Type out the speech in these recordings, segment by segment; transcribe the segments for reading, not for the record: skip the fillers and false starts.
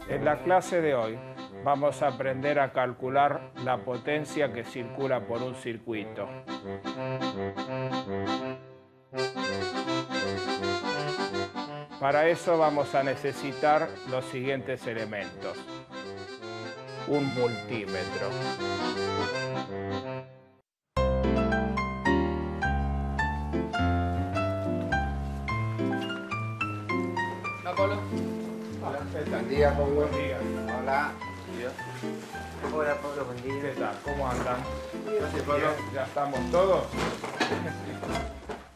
En la clase de hoy vamos a aprender a calcular la potencia que circula por un circuito. Para eso vamos a necesitar los siguientes elementos. Un multímetro. Hola, Pablo. Hola, Buen día, Pablo. Buen día. Hola. Hola, Pablo, buen ¿Qué día. tal? ¿Cómo andan? Gracias, Pablo. Bien, ¿ya estamos todos?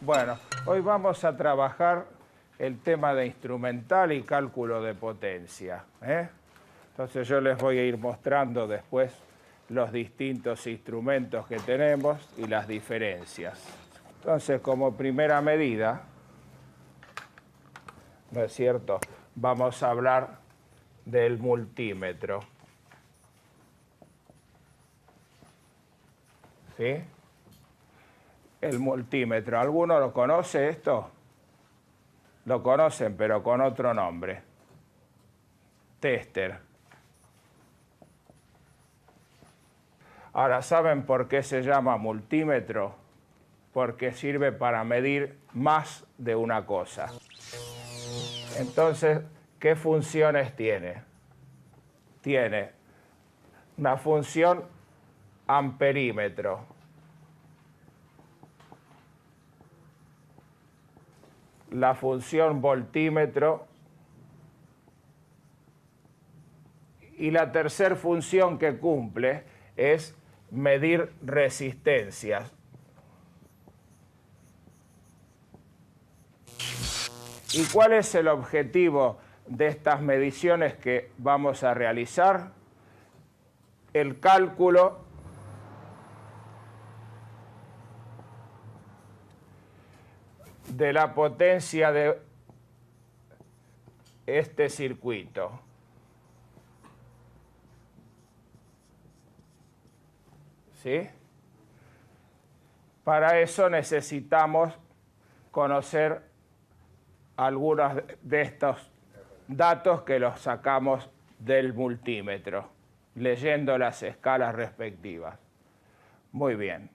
Bueno, hoy vamos a trabajar el tema de instrumental y cálculo de potencia. Entonces yo les voy a ir mostrando después los distintos instrumentos que tenemos y las diferencias. Entonces, como primera medida, ¿no es cierto?, vamos a hablar del multímetro. ¿Sí? El multímetro. ¿Alguno lo conoce esto? Lo conocen, pero con otro nombre. Tester. Ahora, ¿saben por qué se llama multímetro? Porque sirve para medir más de una cosa. Entonces, ¿qué funciones tiene? Tiene una función amperímetro. La función voltímetro. Y la tercera función que cumple es medir resistencias. ¿Y cuál es el objetivo de estas mediciones que vamos a realizar? El cálculo de la potencia de este circuito. ¿Sí? Para eso necesitamos conocer algunos de estos datos que los sacamos del multímetro, leyendo las escalas respectivas. Muy bien.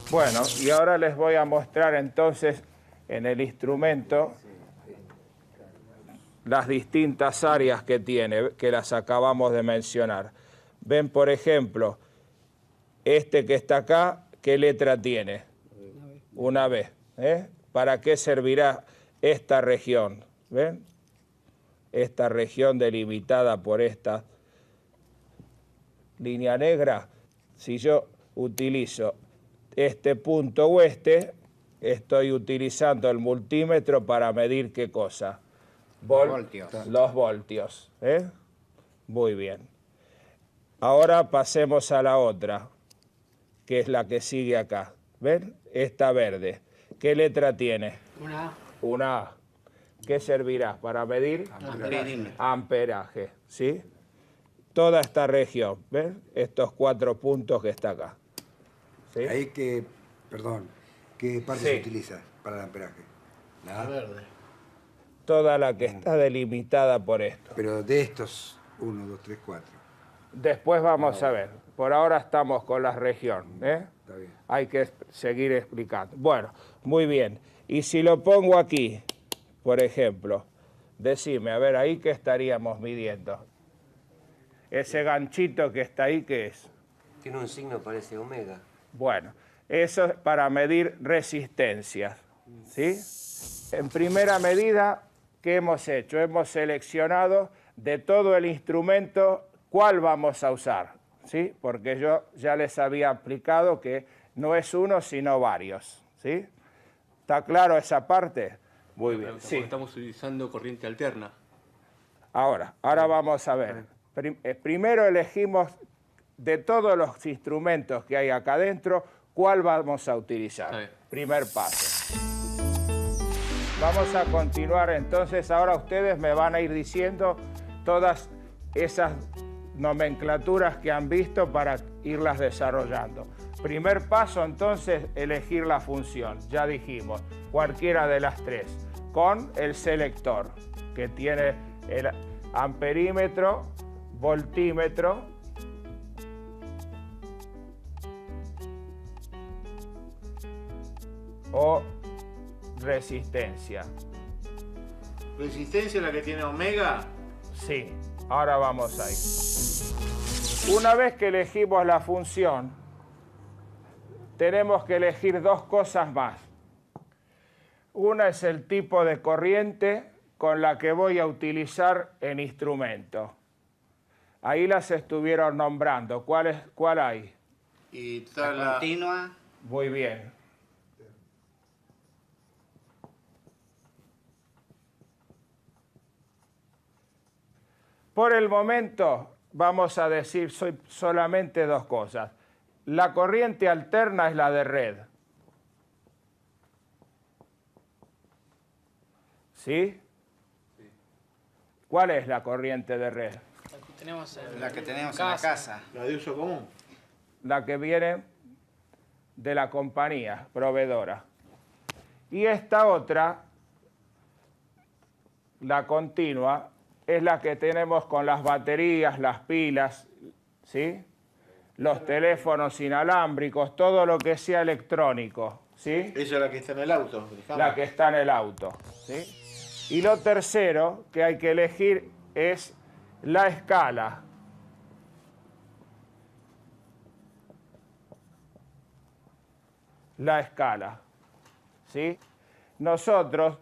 Bueno, y ahora les voy a mostrar entonces en el instrumento las distintas áreas que tiene, que las acabamos de mencionar. Ven, por ejemplo, este que está acá, ¿qué letra tiene? Una B. ¿Para qué servirá esta región? ¿Ven? Esta región delimitada por esta línea negra. Si yo utilizo este punto o estoy utilizando el multímetro para medir ¿qué cosa? Los voltios. Muy bien. Ahora pasemos a la otra, que es la que sigue acá. ¿Ven? Esta verde. ¿Qué letra tiene? Una A. Una A. ¿Qué servirá? Para medir amperaje. ¿Sí? Toda esta región. ¿Ven? Estos 4 puntos que está acá. ¿Sí? Ahí que, perdón, ¿qué parte se utiliza para el amperaje? La verde. Toda la que está delimitada por esto. Pero de estos, 1, 2, 3, 4. Después vamos a ver. Por ahora estamos con la región. Está bien. Hay que seguir explicando. Bueno, muy bien. Y si lo pongo aquí, por ejemplo, decime, a ver, ahí qué estaríamos midiendo. Ese ganchito que está ahí, ¿qué es? Tiene un signo, parece omega. Bueno, eso es para medir resistencias. ¿Sí? En primera medida, ¿qué hemos hecho? Hemos seleccionado de todo el instrumento cuál vamos a usar, ¿sí? Porque yo ya les había explicado que no es uno, sino varios, ¿sí? ¿Está claro esa parte? Muy bien, sí. Estamos utilizando corriente alterna. Ahora vamos a ver. Primero elegimos de todos los instrumentos que hay acá adentro, cuál vamos a utilizar. Primer paso. Vamos a continuar entonces, ahora ustedes me van a ir diciendo todas esas nomenclaturas que han visto para irlas desarrollando. Primer paso, entonces, elegir la función. Ya dijimos, cualquiera de las tres, con el selector, que tiene el amperímetro, voltímetro o resistencia. ¿Resistencia la que tiene omega? Sí, ahora vamos ahí. Una vez que elegimos la función, tenemos que elegir dos cosas más. Una es el tipo de corriente con la que voy a utilizar el instrumento. Ahí las estuvieron nombrando. ¿Cuál hay? Y está la continua. Muy bien. Por el momento vamos a decir solamente dos cosas. La corriente alterna es la de red. ¿Sí? ¿Cuál es la corriente de red? La que tenemos en la casa. La de uso común. La que viene de la compañía proveedora. Y esta otra, la continua, es la que tenemos con las baterías, las pilas, ¿sí? Los teléfonos inalámbricos, todo lo que sea electrónico, ¿sí? Esa es la que está en el auto. Dejamos. La que está en el auto, ¿sí? Y lo tercero que hay que elegir es la escala. La escala, ¿sí? Nosotros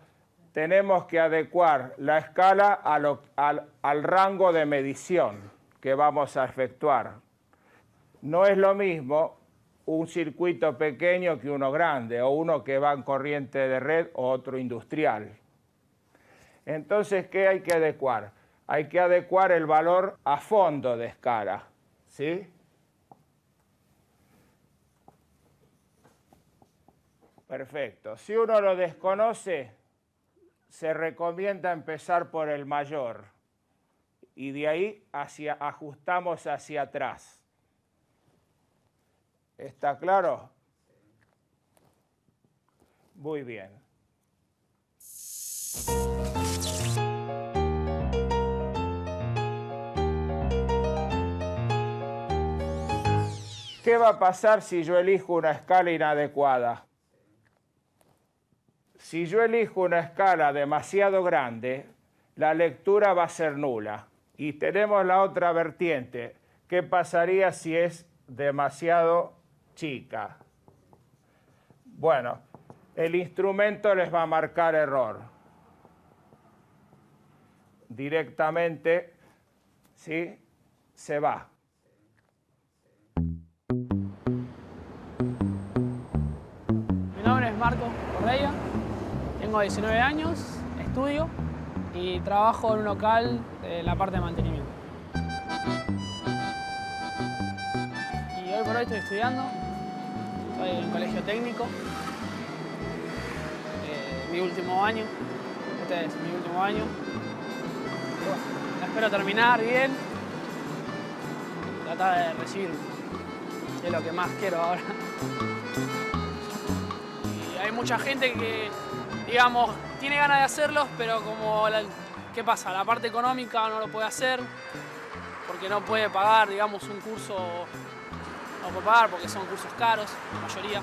tenemos que adecuar la escala al rango de medición que vamos a efectuar. No es lo mismo un circuito pequeño que uno grande, o uno que va en corriente de red o otro industrial. Entonces, ¿qué hay que adecuar? Hay que adecuar el valor a fondo de escala, ¿sí? Perfecto. Si uno lo desconoce, se recomienda empezar por el mayor y de ahí ajustamos hacia atrás. ¿Está claro? Muy bien. ¿Qué va a pasar si yo elijo una escala inadecuada? Si yo elijo una escala demasiado grande, la lectura va a ser nula. Y tenemos la otra vertiente. ¿Qué pasaría si es demasiado chica? Bueno, el instrumento les va a marcar error. Directamente, ¿sí? Se va. Mi nombre es Marco Correia. Tengo 19 años, estudio y trabajo en un local en la parte de mantenimiento. Y hoy por hoy estoy estudiando, estoy en un colegio técnico, mi último año, este es mi último año. Y bueno, espero terminar bien, tratar de recibir, es lo que más quiero ahora. Y hay mucha gente que, digamos, tiene ganas de hacerlos, pero como, ¿qué pasa? La parte económica no lo puede hacer, porque no puede pagar, digamos, un curso, no puede pagar porque son cursos caros, la mayoría.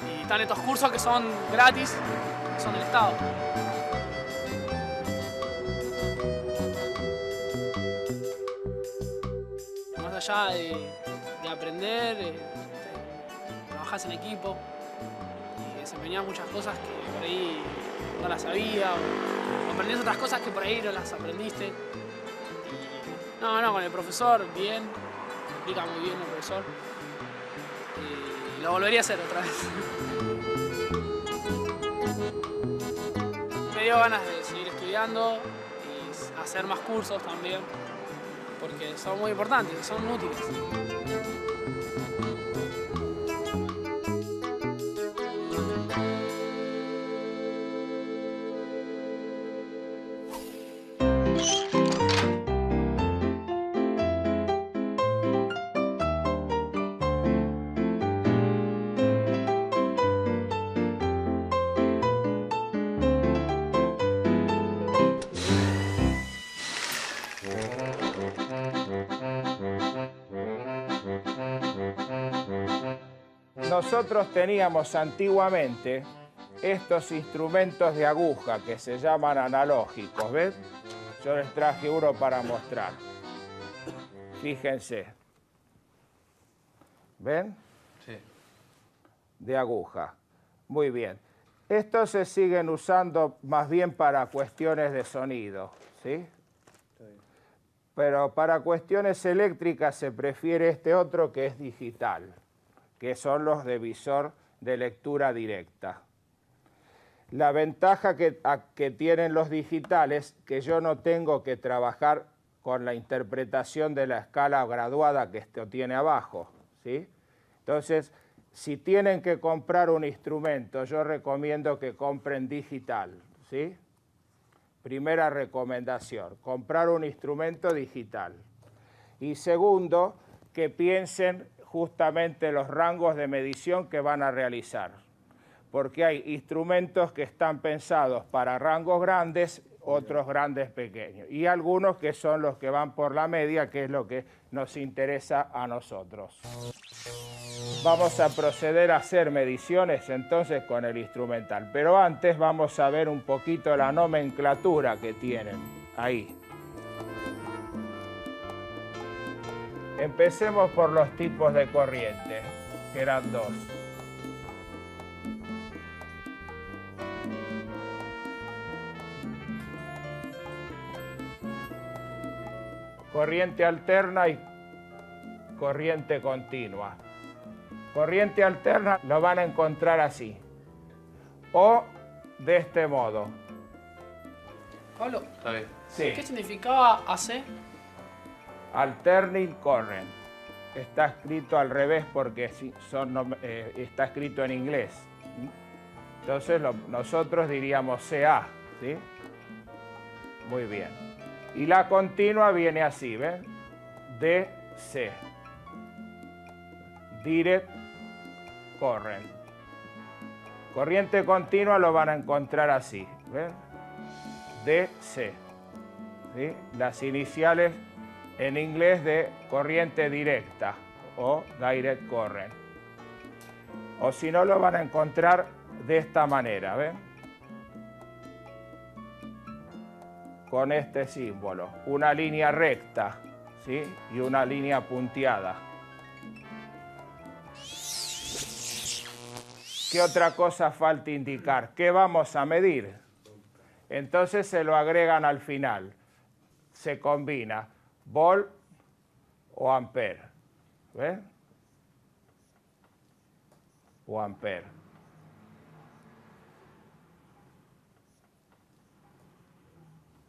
Y están estos cursos que son gratis, que son del Estado. Más allá de aprender, trabajás en equipo, desempeñás muchas cosas que por ahí no las sabía, o aprendés otras cosas que por ahí no las aprendiste. Y no, con el profesor, bien, explica muy bien el profesor. Y lo volvería a hacer otra vez. Me dio ganas de seguir estudiando y hacer más cursos también, porque son muy importantes, son útiles. Nosotros teníamos antiguamente estos instrumentos de aguja que se llaman analógicos, ¿ves? Yo les traje uno para mostrar. Fíjense. ¿Ven? Sí. De aguja. Muy bien. Estos se siguen usando más bien para cuestiones de sonido, ¿sí? Pero para cuestiones eléctricas se prefiere este otro que es digital, que son los de visor de lectura directa. La ventaja que tienen los digitales, que yo no tengo que trabajar con la interpretación de la escala graduada que esto tiene abajo, ¿sí? Entonces, si tienen que comprar un instrumento, yo recomiendo que compren digital, ¿sí? Primera recomendación, comprar un instrumento digital. Y segundo, que piensen justamente los rangos de medición que van a realizar. Porque hay instrumentos que están pensados para rangos grandes, otros grandes pequeños. Y algunos que son los que van por la media, que es lo que nos interesa a nosotros. Vamos a proceder a hacer mediciones entonces con el instrumental. Pero antes vamos a ver un poquito la nomenclatura que tienen ahí. Empecemos por los tipos de corriente, que eran dos. Corriente alterna y corriente continua. Corriente alterna lo van a encontrar así, o de este modo. Pablo, Está bien. Sí. ¿qué significaba AC? Alternating current. Está escrito al revés porque está escrito en inglés. Entonces nosotros diríamos CA, ¿sí? Muy bien. Y la continua viene así, ¿ven? DC. Direct current. Corriente continua lo van a encontrar así, ¿ven? DC. ¿Sí? Las iniciales en inglés de corriente directa o direct current. O si no, lo van a encontrar de esta manera, ¿ven? Con este símbolo. Una línea recta, ¿sí? Y una línea punteada. ¿Qué otra cosa falta indicar? ¿Qué vamos a medir? Entonces se lo agregan al final. Se combina volt o ampere. ¿Ven? O ampere.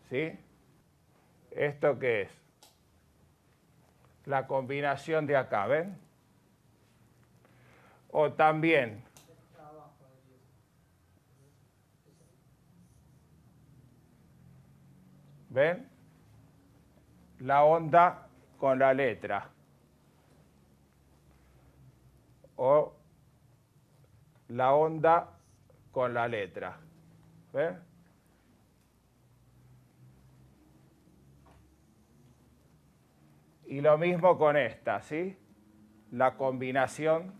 ¿Sí? ¿Esto qué es? La combinación de acá, ¿ven? O también ¿ven? La onda con la letra. O la onda con la letra. ¿Ven? Y lo mismo con esta, ¿sí? La combinación.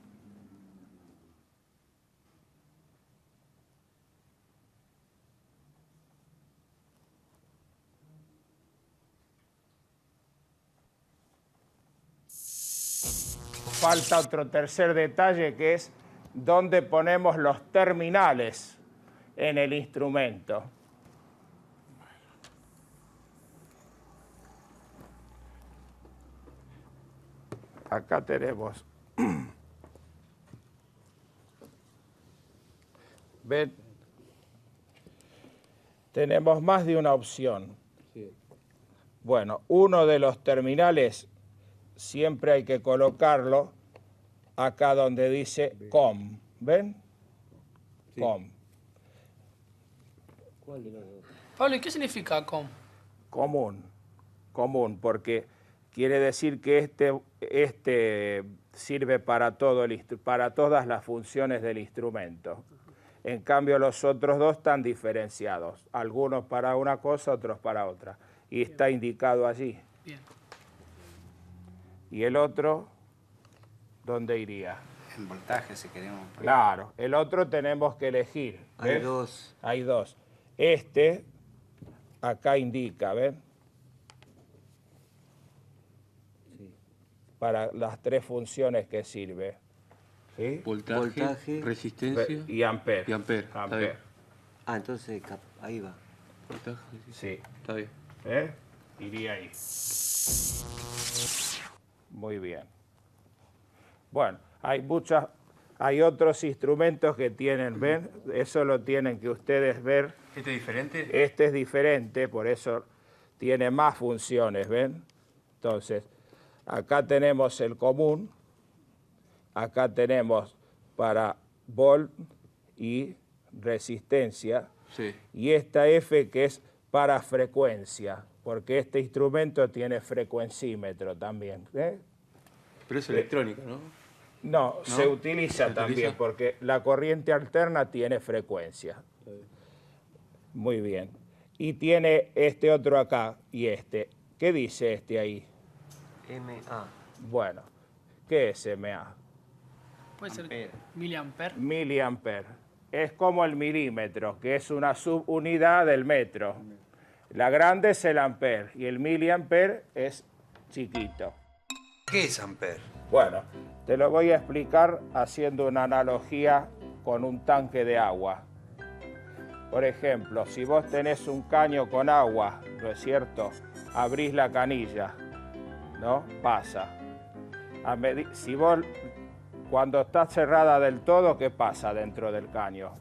Falta otro tercer detalle que es dónde ponemos los terminales en el instrumento. Acá tenemos. ¿Ven? Tenemos más de una opción. Bueno, uno de los terminales siempre hay que colocarlo acá donde dice COM. ¿Ven? Sí. COM. ¿Cuál de los dos? Pablo, ¿y qué significa COM? Común. Común, porque quiere decir que este sirve para todas las funciones del instrumento. En cambio, los otros dos están diferenciados. Algunos para una cosa, otros para otra. y está indicado allí. Bien. ¿Y el otro dónde iría? En voltaje, si queremos. Claro, el otro tenemos que elegir. Hay ¿ves? dos. Hay dos. Este, acá indica, ¿ven? Sí. Para las tres funciones que sirve. ¿Sí? Voltaje, resistencia Y amper. y amper. Está bien. Ah, entonces ahí va. Voltaje, Sí. está bien. Iría ahí. Muy bien. Bueno, hay otros instrumentos que tienen, ¿ven? Eso lo tienen que ustedes ver. ¿Este es diferente? Este es diferente, por eso tiene más funciones, ¿ven? Entonces, acá tenemos el común, acá tenemos para volt y resistencia, Sí. y esta F que es para frecuencia, porque este instrumento tiene frecuencímetro también. Pero es electrónica, ¿no? No, se utiliza ¿Se también, utiliza? porque la corriente alterna tiene frecuencia. Muy bien. Y tiene este otro acá y este. ¿Qué dice este ahí? MA. Bueno, ¿qué es MA? Puede ser Ampere. miliamper. Miliamper. Es como el milímetro, que es una subunidad del metro. La grande es el amper y el miliamper es chiquito. ¿Qué es amper? Bueno, te lo voy a explicar haciendo una analogía con un tanque de agua. Por ejemplo, si vos tenés un caño con agua, ¿no es cierto? Abrís la canilla, ¿no? Pasa. Si vos, cuando está cerrada del todo, ¿qué pasa dentro del caño?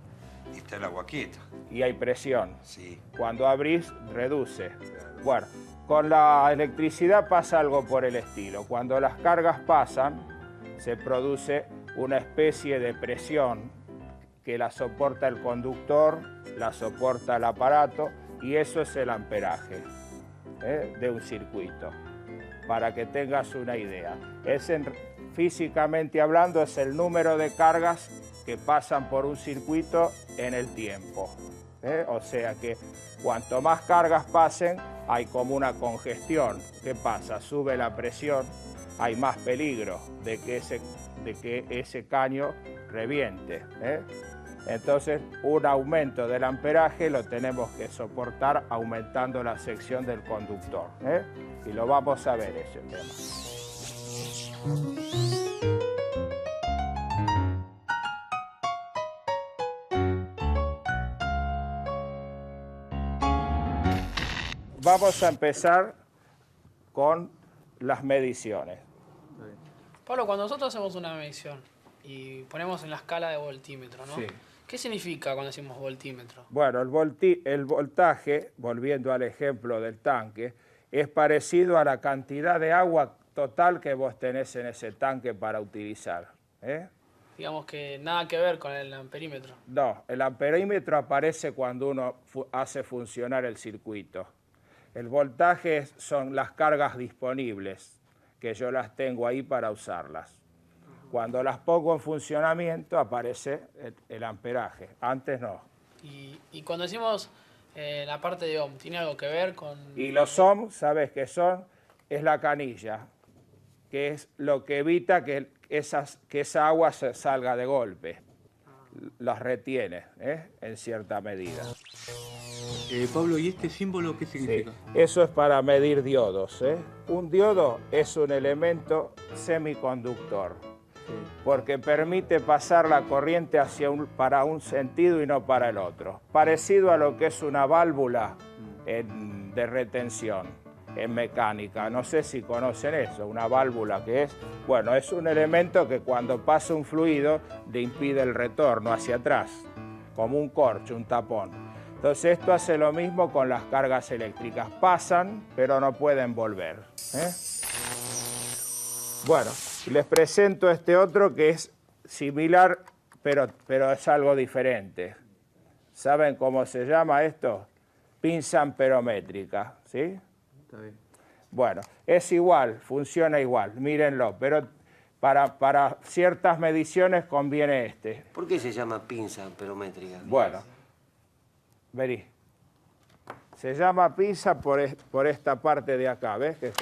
Y está el agua quieta. Y hay presión. Sí. Cuando abrís, reduce. Bueno, con la electricidad pasa algo por el estilo. Cuando las cargas pasan, se produce una especie de presión que la soporta el conductor, la soporta el aparato, y eso es el amperaje de un circuito, para que tengas una idea. Físicamente hablando, es el número de cargas que pasan por un circuito en el tiempo. O sea que cuanto más cargas pasen, hay como una congestión. ¿Qué pasa? Sube la presión, hay más peligro de que ese caño reviente. Entonces, un aumento del amperaje lo tenemos que soportar aumentando la sección del conductor. Y lo vamos a ver ese tema. Vamos a empezar con las mediciones. Pablo, cuando nosotros hacemos una medición y ponemos en la escala de voltímetro, ¿no? Sí. ¿Qué significa cuando decimos voltímetro? Bueno, el voltaje, volviendo al ejemplo del tanque, es parecido a la cantidad de agua total que vos tenés en ese tanque para utilizar. Digamos que nada que ver con el amperímetro. No, el amperímetro aparece cuando uno hace funcionar el circuito. El voltaje son las cargas disponibles, que yo las tengo ahí para usarlas. Cuando las pongo en funcionamiento aparece el amperaje, antes no. Y cuando decimos la parte de ohm, ¿tiene algo que ver con...? Y los ohm, ¿sabes qué son? Es la canilla, que es lo que evita que esa agua se salga de golpe. Las retiene, en cierta medida. Pablo, ¿y este símbolo qué Sí, significa? eso es para medir diodos. Un diodo es un elemento semiconductor, porque permite pasar la corriente para un sentido y no para el otro. Parecido a lo que es una válvula de retención en mecánica. No sé si conocen eso, una válvula que es... Bueno, es un elemento que cuando pasa un fluido le impide el retorno hacia atrás, como un corcho, un tapón. Entonces esto hace lo mismo con las cargas eléctricas. Pasan, pero no pueden volver. Bueno, les presento este otro que es similar, pero es algo diferente. ¿Saben cómo se llama esto? Pinza amperométrica, ¿sí? Está bien. Bueno, es igual, funciona igual, mírenlo, pero para ciertas mediciones conviene este. ¿Por qué se llama pinza amperométrica? Bueno, vení. Se llama pinza por esta parte de acá, ¿ves? Que es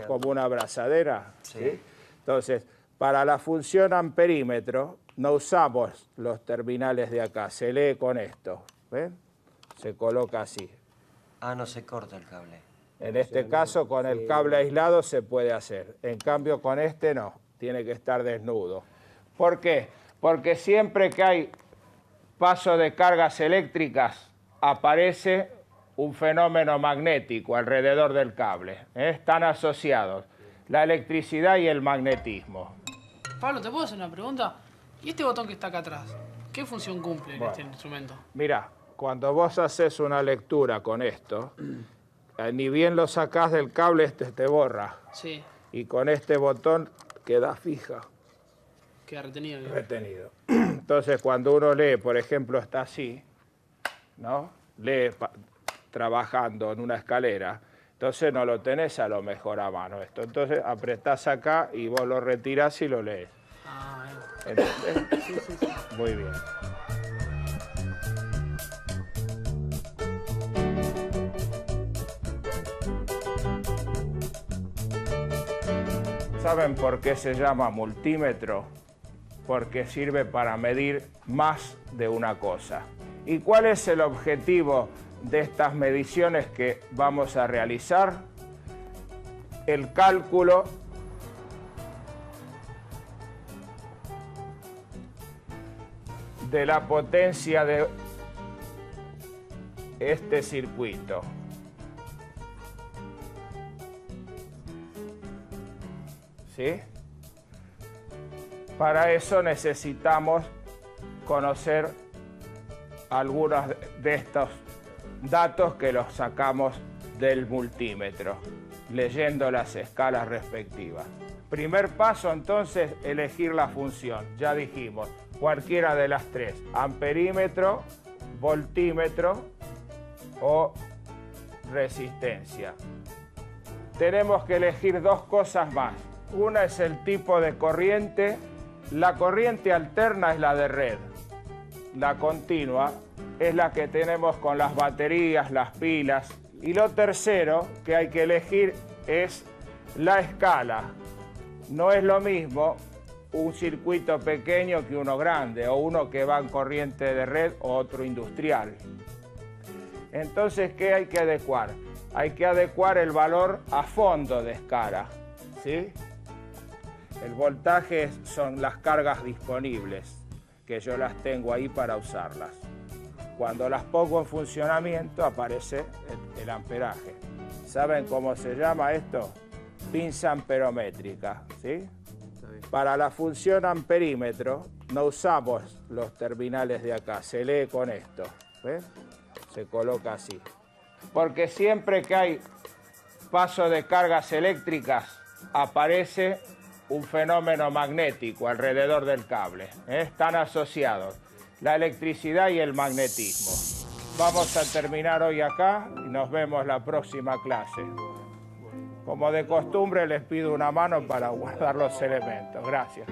como una abrazadera. ¿sí? Entonces, para la función amperímetro, no usamos los terminales de acá, se lee con esto. ¿Ves? Se coloca así. Ah, no se corta el cable. En este caso, con el cable aislado se puede hacer. En cambio, con este no, tiene que estar desnudo. ¿Por qué? Porque siempre que hay paso de cargas eléctricas, aparece un fenómeno magnético alrededor del cable. Están asociados la electricidad y el magnetismo. Pablo, ¿te puedo hacer una pregunta? ¿Y este botón que está acá atrás? ¿Qué función cumple en este instrumento? Mira, cuando vos haces una lectura con esto, ni bien lo sacás del cable, este te borra. Sí. Y con este botón queda fija. Queda retenido. ¿no? Retenido. Entonces, cuando uno lee, por ejemplo, está así, ¿no? Lee trabajando en una escalera, entonces no lo tenés a lo mejor a mano esto. Entonces apretás acá y vos lo retirás y lo lees. Ah, bien. ¿Entendés? Sí. Muy bien. ¿Saben por qué se llama multímetro? Porque sirve para medir más de una cosa. ¿Y cuál es el objetivo de estas mediciones que vamos a realizar? El cálculo de la potencia de este circuito. ¿Sí? Para eso necesitamos conocer algunos de estos datos que los sacamos del multímetro, leyendo las escalas respectivas. Primer paso, entonces, elegir la función. Ya dijimos, cualquiera de las tres, amperímetro, voltímetro o resistencia. Tenemos que elegir dos cosas más. Una es el tipo de corriente. La corriente alterna es la de red. La continua es la que tenemos con las baterías, las pilas. Y lo tercero que hay que elegir es la escala. No es lo mismo un circuito pequeño que uno grande, o uno que va en corriente de red o otro industrial. Entonces, ¿qué hay que adecuar? Hay que adecuar el valor a fondo de escala, ¿sí? El voltaje son las cargas disponibles, que yo las tengo ahí para usarlas. Cuando las pongo en funcionamiento aparece el amperaje. ¿Saben cómo se llama esto? Pinza amperométrica, ¿sí? Para la función amperímetro no usamos los terminales de acá, se lee con esto, ¿ves? Se coloca así. Porque siempre que hay paso de cargas eléctricas aparece un fenómeno magnético alrededor del cable. Están asociados la electricidad y el magnetismo. Vamos a terminar hoy acá y nos vemos la próxima clase. Como de costumbre les pido una mano para guardar los elementos. Gracias.